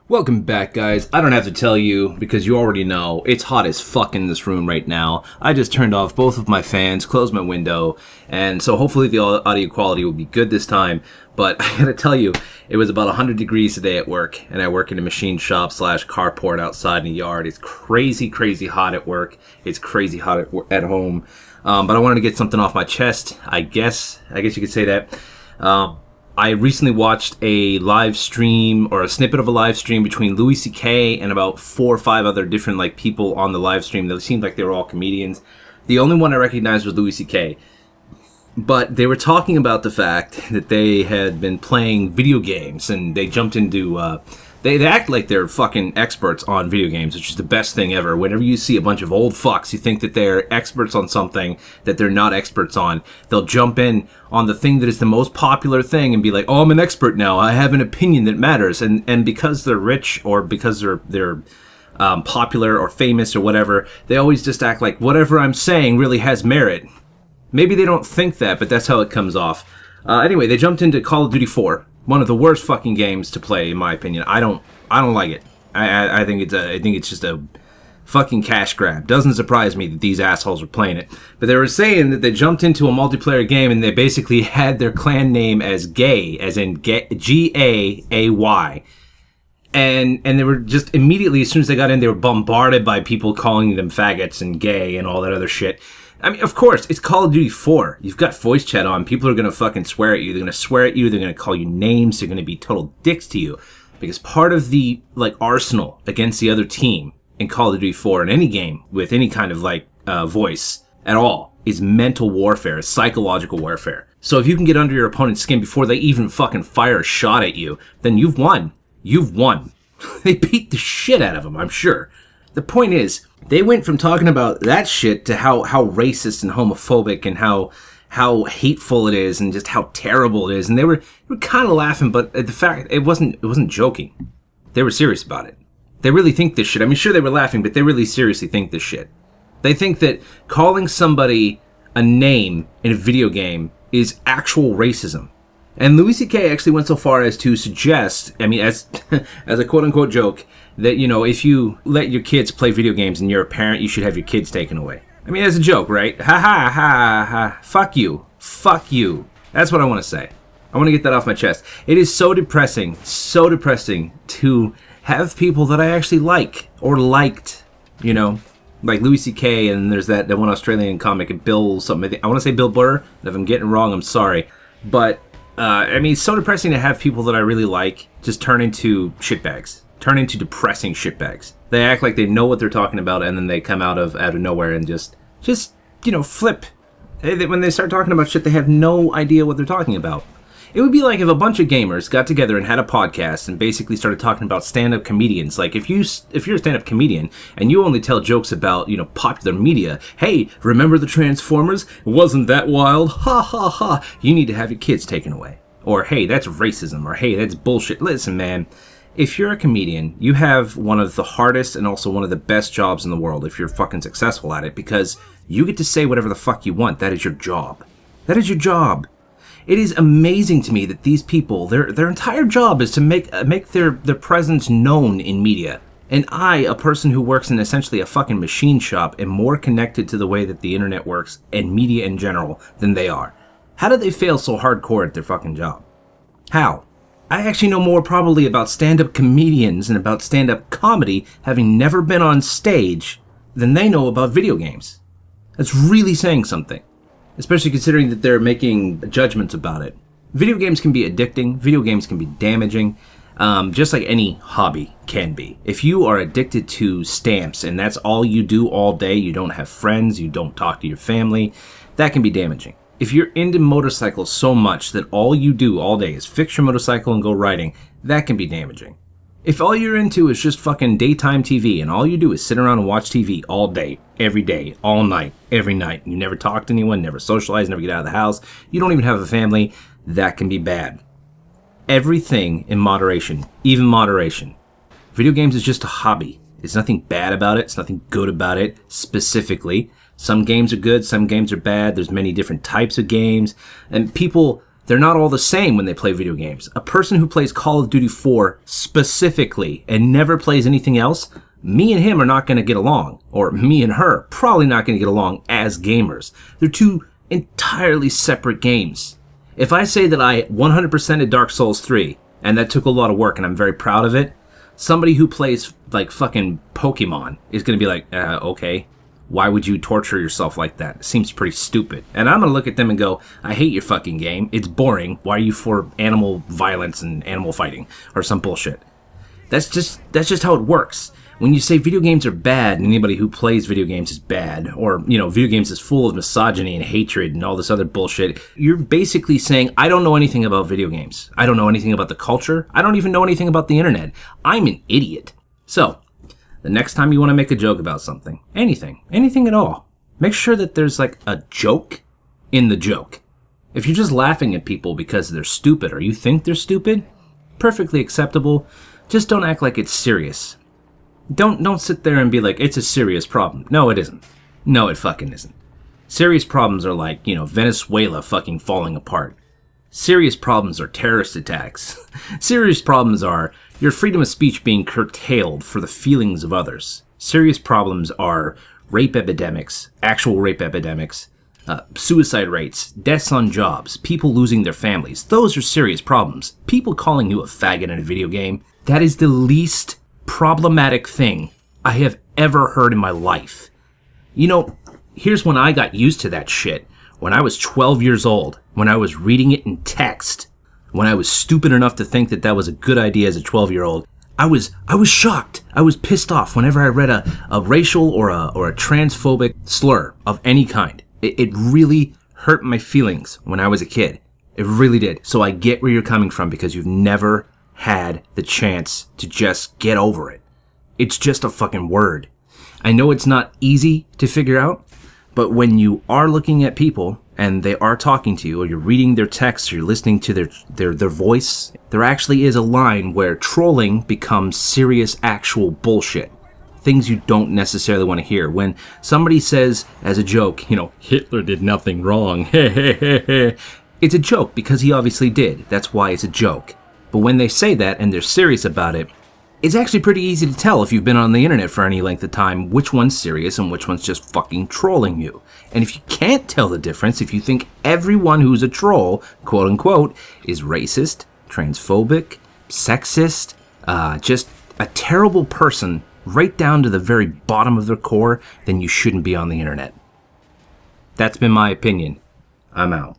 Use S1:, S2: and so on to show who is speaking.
S1: Welcome back, guys. I don't have to tell you, because you already know, it's hot as fuck in this room right now. I just turned off both of my fans, closed my window, and so hopefully the audio quality will be good this time. But I gotta tell you, it was about 100 degrees today at work, and I work in a machine shop / carport outside in the yard. It's crazy, crazy hot at work. It's crazy hot at home. But I wanted to get something off my chest, I guess you could say that. I recently watched a live stream or a snippet of a live stream between Louis C.K. and about 4 or 5 other different people on the live stream. They seemed like they were all comedians. The only one I recognized was Louis C.K. But they were talking about the fact that they had been playing video games and they jumped into... They act like they're fucking experts on video games, which is the best thing ever. Whenever you see a bunch of old fucks, you think that they're experts on something that they're not experts on. They'll jump in on the thing that is the most popular thing and be like, "Oh, I'm an expert now. I have an opinion that matters." And because they're rich or because they're popular or famous or whatever, they always just act like whatever I'm saying really has merit. Maybe they don't think that, but that's how it comes off. Anyway, they jumped into Call of Duty 4. One of the worst fucking games to play, in my opinion. I don't like it. I think it's just a fucking cash grab. Doesn't surprise me that these assholes are playing it. But they were saying that they jumped into a multiplayer game and they basically had their clan name as Gay, as in G-A-A-Y. And they were just immediately, as soon as they got in, they were bombarded by people calling them faggots and gay and all that other shit. I mean, of course, it's Call of Duty 4. You've got voice chat on. People are going to fucking swear at you. They're going to swear at you. They're going to call you names. They're going to be total dicks to you. Because part of the, arsenal against the other team in Call of Duty 4 in any game with any kind of, voice at all is mental warfare, psychological warfare. So if you can get under your opponent's skin before they even fucking fire a shot at you, then you've won. You've won. They beat the shit out of them, I'm sure. The point is, they went from talking about that shit to how racist and homophobic and how hateful it is and just how terrible it is. And they were kind of laughing, but the fact it wasn't joking. They were serious about it. They really think this shit. I mean, sure they were laughing, but they really seriously think this shit. They think that calling somebody a name in a video game is actual racism. And Louis C.K. actually went so far as to suggest, I mean, as a quote-unquote joke, that, if you let your kids play video games and you're a parent, you should have your kids taken away. I mean, as a joke, right? Ha ha ha ha. Fuck you. Fuck you. That's what I want to say. I want to get that off my chest. It is so depressing to have people that I actually like or liked, like Louis C.K. and there's that one Australian comic, Bill something. I want to say Bill Burr. If I'm getting it wrong, I'm sorry. But I mean, it's so depressing to have people that I really like just turn into shitbags, turn into depressing shitbags. They act like they know what they're talking about, and then they come out of nowhere and just flip. When they start talking about shit, they have no idea what they're talking about. It would be like if a bunch of gamers got together and had a podcast and basically started talking about stand-up comedians. Like if you're a stand-up comedian and you only tell jokes about, popular media. Hey, remember the Transformers? Wasn't that wild? Ha ha ha. You need to have your kids taken away. Or hey, that's racism. Or hey, that's bullshit. Listen, man. If you're a comedian, you have one of the hardest and also one of the best jobs in the world if you're fucking successful at it, because you get to say whatever the fuck you want. That is your job. That is your job. It is amazing to me that these people, their entire job is to make their presence known in media. And I, a person who works in essentially a fucking machine shop, am more connected to the way that the internet works and media in general than they are. How did they fail so hardcore at their fucking job? How? I actually know more probably about stand-up comedians and about stand-up comedy having never been on stage than they know about video games. That's really saying something. Especially considering that they're making judgments about it. Video games can be addicting. Video games can be damaging. Just like any hobby can be. If you are addicted to stamps and that's all you do all day, you don't have friends, you don't talk to your family, that can be damaging. If you're into motorcycles so much that all you do all day is fix your motorcycle and go riding, that can be damaging. If all you're into is just fucking daytime TV and all you do is sit around and watch TV all day, every day, all night, every night, you never talk to anyone, never socialize, never get out of the house, you don't even have a family, that can be bad. Everything in moderation, even moderation. Video games is just a hobby. There's nothing bad about it, there's nothing good about it, specifically. Some games are good, some games are bad, there's many different types of games, and people They're not all the same when they play video games. A person who plays Call of Duty 4 specifically and never plays anything else, me and him are not going to get along. Or me and her, probably not going to get along as gamers. They're two entirely separate games. If I say that I 100%ed Dark Souls 3, and that took a lot of work and I'm very proud of it, somebody who plays like fucking Pokemon is going to be like, okay. Why would you torture yourself like that? It seems pretty stupid. And I'm going to look at them and go, I hate your fucking game. It's boring. Why are you for animal violence and animal fighting or some bullshit? That's just how it works. When you say video games are bad and anybody who plays video games is bad, or, video games is full of misogyny and hatred and all this other bullshit, you're basically saying, I don't know anything about video games. I don't know anything about the culture. I don't even know anything about the internet. I'm an idiot. So, the next time you want to make a joke about something, anything at all, make sure that there's like a joke in the joke. If you're just laughing at people because they're stupid or you think they're stupid, perfectly acceptable. Just don't act like it's serious. Don't sit there and be like, it's a serious problem. No, it isn't. No, it fucking isn't. Serious problems are like, Venezuela fucking falling apart. Serious problems are terrorist attacks. Serious problems are your freedom of speech being curtailed for the feelings of others. Serious problems are rape epidemics, actual rape epidemics, suicide rates, deaths on jobs, people losing their families. Those are serious problems. People calling you a faggot in a video game, that is the least problematic thing I have ever heard in my life. Here's when I got used to that shit. When I was 12 years old, when I was reading it in text, when I was stupid enough to think that that was a good idea as a 12-year-old, I was shocked. I was pissed off whenever I read a racial or a transphobic slur of any kind. It really hurt my feelings when I was a kid. It really did. So I get where you're coming from because you've never had the chance to just get over it. It's just a fucking word. I know it's not easy to figure out, but when you are looking at people and they are talking to you, or you're reading their text, or you're listening to their voice, there actually is a line where trolling becomes serious, actual bullshit. Things you don't necessarily want to hear. When somebody says, as a joke, Hitler did nothing wrong. It's a joke because he obviously did. That's why it's a joke. But when they say that and they're serious about it, it's actually pretty easy to tell if you've been on the internet for any length of time which one's serious and which one's just fucking trolling you. And if you can't tell the difference, if you think everyone who's a troll, quote unquote, is racist, transphobic, sexist, just a terrible person right down to the very bottom of their core, then you shouldn't be on the internet. That's been my opinion. I'm out.